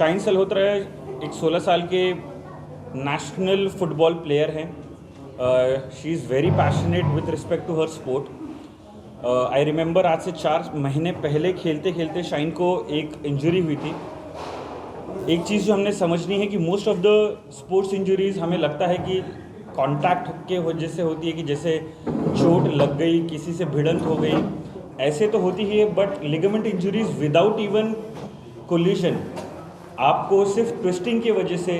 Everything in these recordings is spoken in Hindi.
शाइन सल्होत्रा एक 16 साल के नेशनल फुटबॉल प्लेयर हैं। She is very passionate with respect to her sport. I remember आज से 4 महीने पहले खेलते खेलते शाइन को एक इंजरी हुई थी। एक चीज़ जो हमने समझनी है कि most of the sports injuries हमें लगता है कि कॉन्टैक्ट के वजह से होती है, कि जैसे चोट लग गई, किसी से भिड़ंत हो गई, ऐसे तो होती ही है। But ligament injuries without even collision, आपको सिर्फ ट्विस्टिंग की वजह से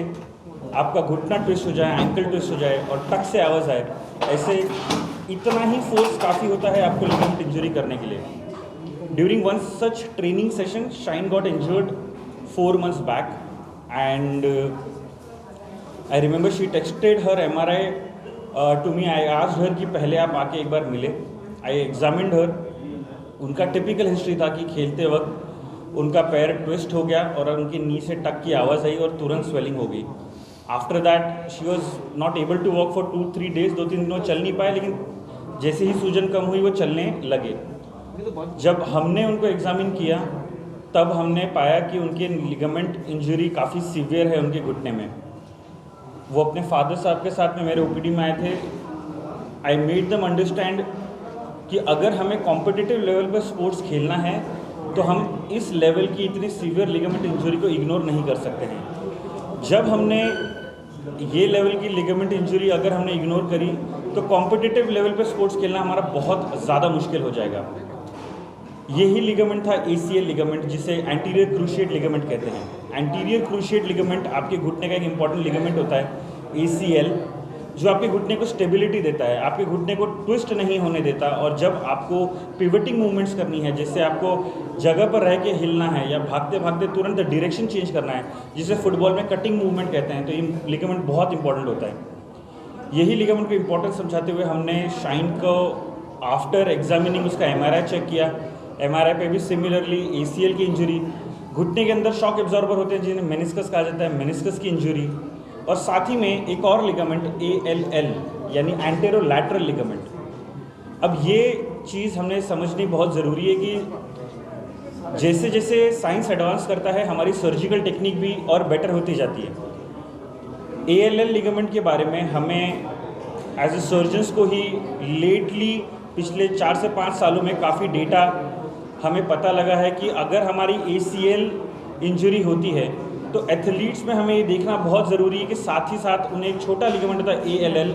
आपका घुटना ट्विस्ट हो जाए, एंकल ट्विस्ट हो जाए और टक से आवाज़ आए, ऐसे इतना ही फोर्स काफ़ी होता है आपको लिगामेंट इंजरी करने के लिए। During one such training session, shine got injured 4 months back and I remember she texted her MRI to me. I asked her कि पहले आप आके एक बार मिले। I examined her। उनका टिपिकल हिस्ट्री था कि खेलते वक्त उनका पैर ट्विस्ट हो गया और उनकी नी से टक की आवाज़ आई और तुरंत स्वेलिंग हो गई। After that she was not able to walk for 2-3 days। 2-3 दिनों चल नहीं पाए, लेकिन जैसे ही सूजन कम हुई वो चलने लगे। जब हमने उनको एग्जामिन किया तब हमने पाया कि उनके लिगामेंट इंजरी काफ़ी सीवियर है उनके घुटने में। वो अपने फादर साहब के साथ में मेरे ओपीडी में आए थे। आई मेड देम अंडरस्टैंड कि अगर हमें कॉम्पिटिटिव लेवल पर स्पोर्ट्स खेलना है तो हम इस लेवल की इतनी सीवियर लिगामेंट इंजरी को इग्नोर नहीं कर सकते हैं। जब हमने ये लेवल की लिगामेंट इंजरी अगर हमने इग्नोर करी तो कॉम्पिटिटिव लेवल पर स्पोर्ट्स खेलना हमारा बहुत ज़्यादा मुश्किल हो जाएगा। यही लिगामेंट था ACL लिगामेंट, जिसे एंटीरियर क्रूशिएट लिगामेंट कहते हैं। एंटीरियर क्रूशिएट लिगामेंट आपके घुटने का एक इंपॉर्टेंट लिगामेंट होता है ACL, जो आपके घुटने को स्टेबिलिटी देता है, आपके घुटने को ट्विस्ट नहीं होने देता। और जब आपको पिवटिंग मूवमेंट्स करनी है, जैसे आपको जगह पर रह के हिलना है या भागते भागते तुरंत डायरेक्शन चेंज करना है, जिसे फुटबॉल में कटिंग मूवमेंट कहते हैं, तो ये लिगामेंट बहुत इंपॉर्टेंट होता है। यही लिगामेंट को इंपॉर्टेंस समझाते हुए हमने शाइन को आफ्टर एग्जामिनिंग उसका MRI चेक किया। MRI पे भी सिमिलरली ACL की इंजरी, घुटने के अंदर शॉक एब्जॉर्बर होते हैं जिन्हें मेनिस्कस कहा जाता है, मेनिस्कस की इंजरी, और साथ ही में एक और लिगामेंट ALL यानी एंटेरो लैटरल लिगामेंट। अब ये चीज़ हमने समझनी बहुत ज़रूरी है कि जैसे जैसे साइंस एडवांस करता है हमारी सर्जिकल टेक्निक भी और बेटर होती जाती है। ALL लिगामेंट के बारे में हमें एज ए सर्जन्स को ही लेटली पिछले 4 से 5 सालों में काफ़ी डेटा हमें पता लगा है कि अगर हमारी ACL इंजरी होती है तो एथलीट्स में हमें ये देखना बहुत ज़रूरी है कि साथ ही साथ उन्हें एक छोटा लिगामेंट होता है ALL,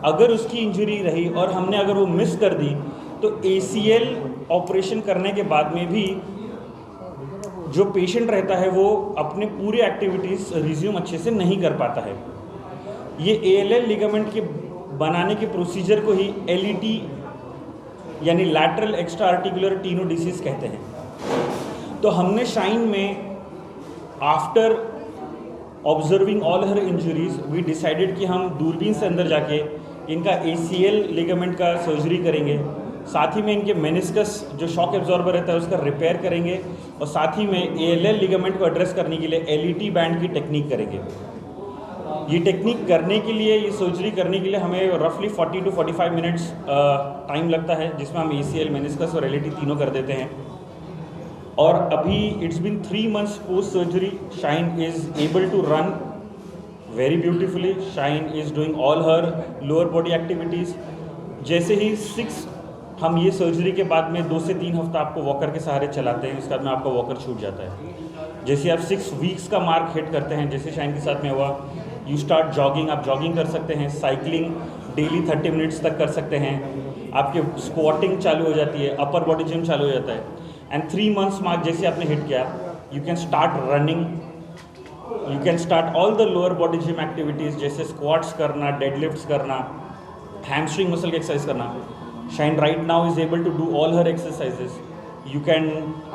अगर उसकी इंजरी रही और हमने अगर वो मिस कर दी तो ACL ऑपरेशन करने के बाद में भी जो पेशेंट रहता है वो अपने पूरे एक्टिविटीज़ रिज्यूम अच्छे से नहीं कर पाता है। ये ALL लिगामेंट के बनाने के प्रोसीजर को ही LET यानी लैटरल एक्स्ट्रा आर्टिकुलर टेनोडिसिस कहते हैं। तो हमने शाइन में after observing all her injuries we decided कि हम दूरबीन से अंदर जाके इनका ACL लिगामेंट का सर्जरी करेंगे, साथ ही में इनके मेनिस्कस जो शॉक एब्जॉर्बर रहता है उसका रिपेयर करेंगे, और साथ ही में ALL लिगामेंट को एड्रेस करने के लिए LET बैंड की टेक्निक करेंगे। ये टेक्निक करने के लिए, ये सर्जरी करने के लिए हमें रफली 40 to 45 मिनट्स टाइम लगता है, जिसमें हम ACL, मेनिस्कस और LET तीनों कर देते हैं। और अभी it's been 3 months post surgery. Shine is able to run very beautifully. Shine is doing all her lower body activities. जैसे ही 6 हम ये सर्जरी के बाद में 2 से 3 हफ्ता आपको वॉकर के सहारे चलाते हैं, इसके बाद में आपका वॉकर छूट जाता है। जैसे आप 6 वीक्स का मार्क हिट करते हैं, जैसे शाइन के साथ में हुआ, यू स्टार्ट जॉगिंग। आप जॉगिंग कर सकते हैं, साइकिलिंग डेली 30 मिनट्स तक कर सकते हैं, आपके स्क्वाटिंग चालू हो जाती है, अपर बॉडी जिम चालू हो जाता है। एंड 3 months मार्क जैसे आपने हिट किया, you can start running, you can start all the lower body gym activities, जैसे स्क्वाट्स करना, डेडलिफ्ट्स करना, हैमस्ट्रिंग मसल की एक्सरसाइज करना। Shine right now is able to do all her exercises. You can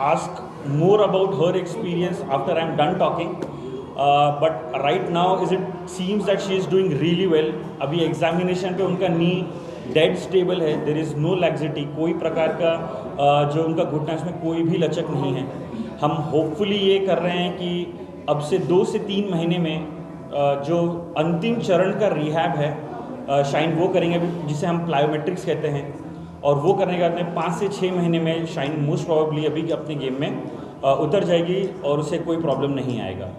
ask more about her experience after I'm done talking, but right now it seems that she is doing really well. अभी एग्जामिनेशन पे उनका नी डेड स्टेबल है, देयर इज़ नो लैक्सिटी, कोई प्रकार का जो उनका घुटना है उसमें कोई भी लचक नहीं है। हम होपफुली ये कर रहे हैं कि अब से 2 से 3 महीने में जो अंतिम चरण का रिहैब है शाइन वो करेंगे, जिसे हम प्लायोमेट्रिक्स कहते हैं, और वो करने के बाद में 5 से 6 महीने में शाइन मोस्ट प्रोबेबली अभी अपने गेम में उतर जाएगी और उसे कोई प्रॉब्लम नहीं आएगा।